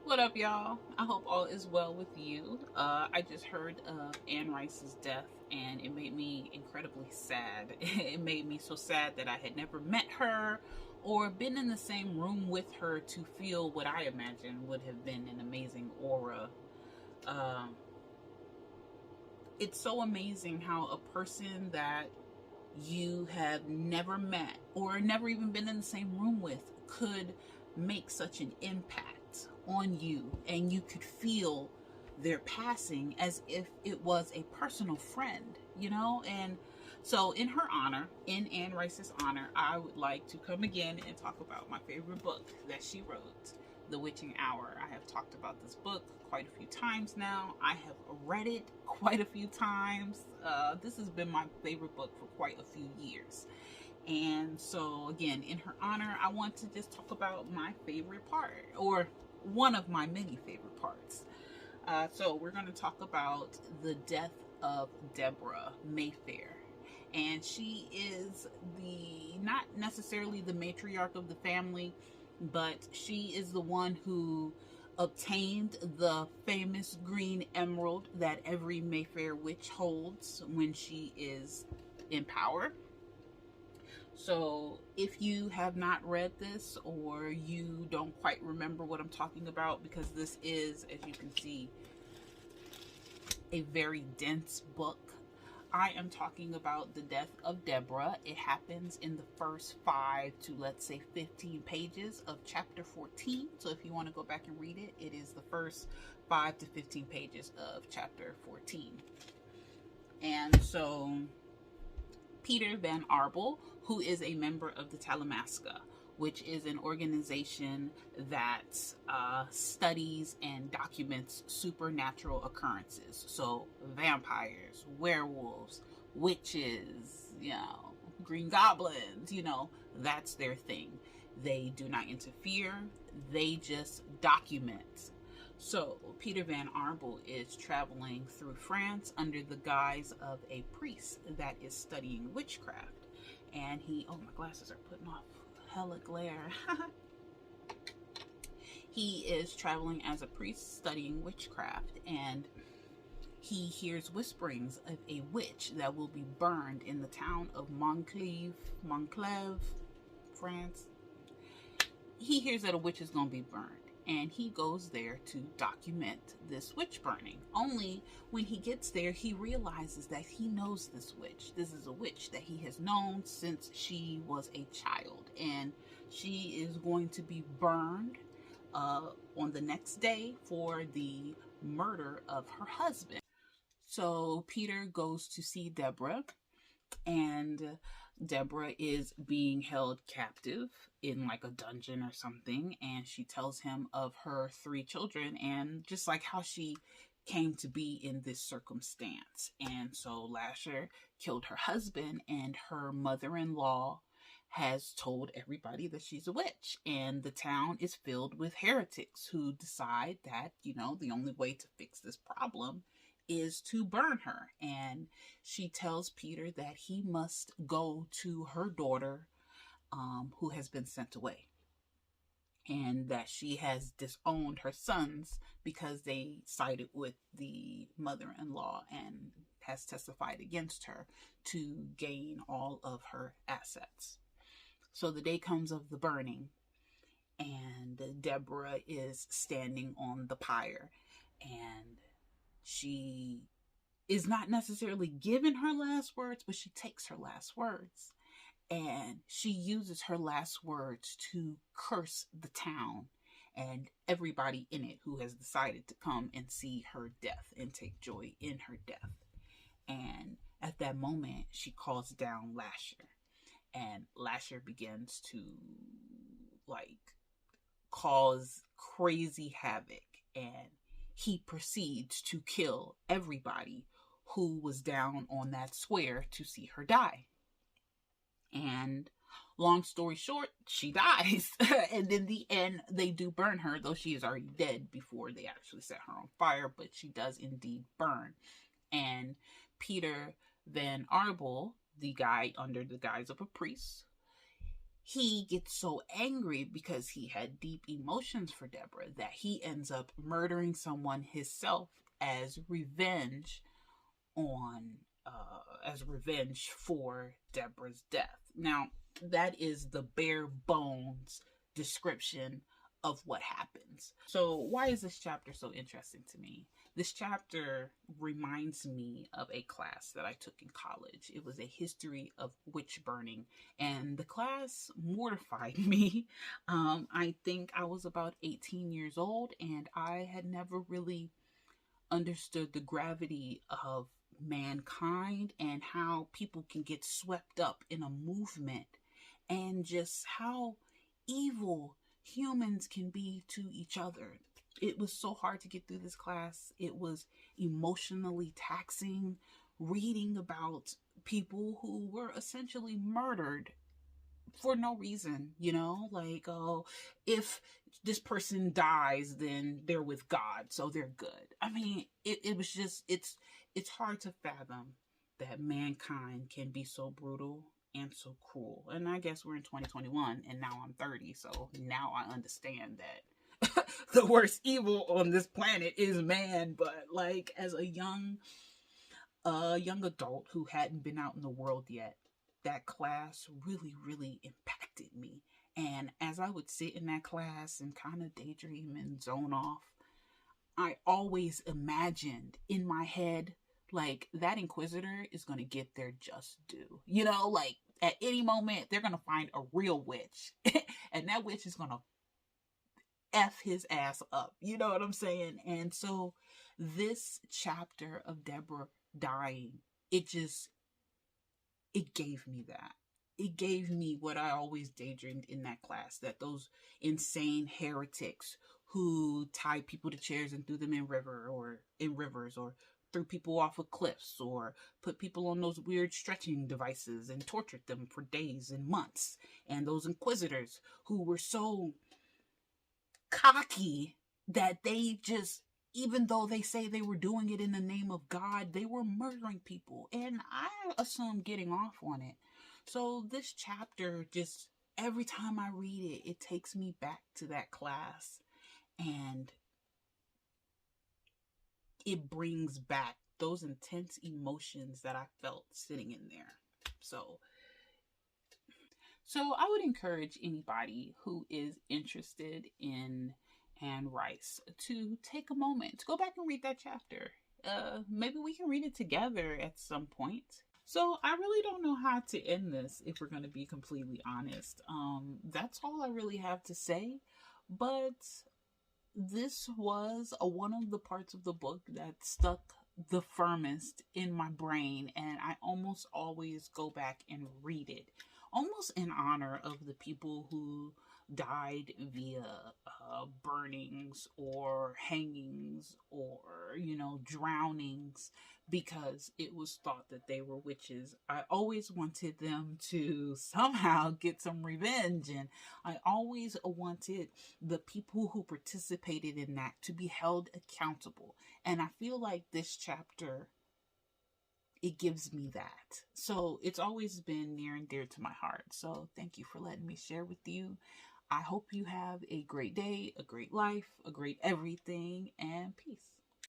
What up, y'all? I hope all is well with you. I just heard of Anne Rice's death, and it made me incredibly sad. It made me so sad that I had never met her or been in the same room with her to feel what I imagine would have been an amazing aura. Um, it's so amazing how a person that you have never met or never even been in the same room with could make such an impact on you, and you could feel their passing as if it was a personal friend. And so in her honor, in Anne Rice's honor, I would like to come again and talk about my favorite book that she wrote, The Witching Hour. I have talked about this book quite a few times now. I have read it quite a few times. This has been my favorite book for quite a few years. And so, again, in her honor, I want to just talk about my favorite part, or one of my many favorite parts. So we're going to talk about the death of Deborah Mayfair. And she is not necessarily the matriarch of the family, but she is the one who obtained the famous green emerald that every Mayfair witch holds when she is in power. So if you have not read this, or you don't quite remember what I'm talking about, because this is, as you can see, a very dense book, I am talking about the death of Deborah. It happens in the first 5 to, let's say, 15 pages of chapter 14. So if you want to go back and read it, it is the first 5 to 15 pages of chapter 14. And so Peter Van Arbel, who is a member of the Talamasca, which is an organization that studies and documents supernatural occurrences. So vampires, werewolves, witches, green goblins, that's their thing. They do not interfere. They just document. So Peter Van Arbel is traveling through France under the guise of a priest that is studying witchcraft. And my glasses are putting off hella glare. He is traveling as a priest studying witchcraft, and he hears whisperings of a witch that will be burned in the town of Montcleve, France. He hears that a witch is going to be burned, and he goes there to document this witch burning. Only when he gets there, he realizes that he knows this witch. This is a witch that he has known since she was a child, and she is going to be burned on the next day for the murder of her husband. So Peter goes to see Deborah, and Deborah is being held captive in like a dungeon or something, and she tells him of her 3 children and just like how she came to be in this circumstance. And so Lasher killed her husband, and her mother-in-law has told everybody that she's a witch, and the town is filled with heretics who decide that, the only way to fix this problem is to burn her. And she tells Peter that he must go to her daughter, who has been sent away, and that she has disowned her sons because they sided with the mother-in-law and has testified against her to gain all of her assets. So the day comes of the burning, and Deborah is standing on the pyre, and she is not necessarily given her last words, but she takes her last words, and she uses her last words to curse the town and everybody in it who has decided to come and see her death and take joy in her death. And at that moment, she calls down Lasher, and Lasher begins to cause crazy havoc, and he proceeds to kill everybody who was down on that square to see her die. And long story short, she dies. And in the end, they do burn her, though she is already dead before they actually set her on fire, but she does indeed burn. And Peter Van Arbel, the guy under the guise of a priest, he gets so angry because he had deep emotions for Deborah that he ends up murdering someone himself as revenge on as revenge for Deborah's death. Now, that is the bare bones description of what happens. So, why is this chapter so interesting to me? This chapter reminds me of a class that I took in college. It was a history of witch burning, and the class mortified me. I think I was about 18 years old, and I had never really understood the gravity of mankind and how people can get swept up in a movement, and just how evil humans can be to each other. It was so hard to get through this class. It was emotionally taxing, reading about people who were essentially murdered for no reason, like, oh, if this person dies, then they're with God, so they're good. I mean, it was just, it's hard to fathom that mankind can be so brutal and so cruel. And I guess we're in 2021, and now I'm 30, so now I understand that the worst evil on this planet is man. But like, as a young adult who hadn't been out in the world yet, that class really, really impacted me. And as I would sit in that class and kind of daydream and zone off, I always imagined in my head, like, that inquisitor is going to get their just due. Like, at any moment, they're going to find a real witch. And that witch is going to F his ass up. You know what I'm saying? And so this chapter of Deborah dying, it gave me that. It gave me what I always daydreamed in that class, that those insane heretics who tied people to chairs and threw them in rivers, or threw people off of cliffs, or put people on those weird stretching devices and tortured them for days and months. And those inquisitors who were so cocky that they just, even though they say they were doing it in the name of God, they were murdering people. And I assume getting off on it. So this chapter, just every time I read it, it takes me back to that class. And it brings back those intense emotions that I felt sitting in there. So I would encourage anybody who is interested in Anne Rice to take a moment to go back and read that chapter. Maybe we can read it together at some point. So I really don't know how to end this, if we're going to be completely honest. That's all I really have to say. But this was one of the parts of the book that stuck the firmest in my brain, and I almost always go back and read it, almost in honor of the people who died via burnings or hangings or, drownings, because it was thought that they were witches. I always wanted them to somehow get some revenge, and I always wanted the people who participated in that to be held accountable. And I feel like this chapter, it gives me that. So it's always been near and dear to my heart. So thank you for letting me share with you. I hope you have a great day, a great life, a great everything, and peace.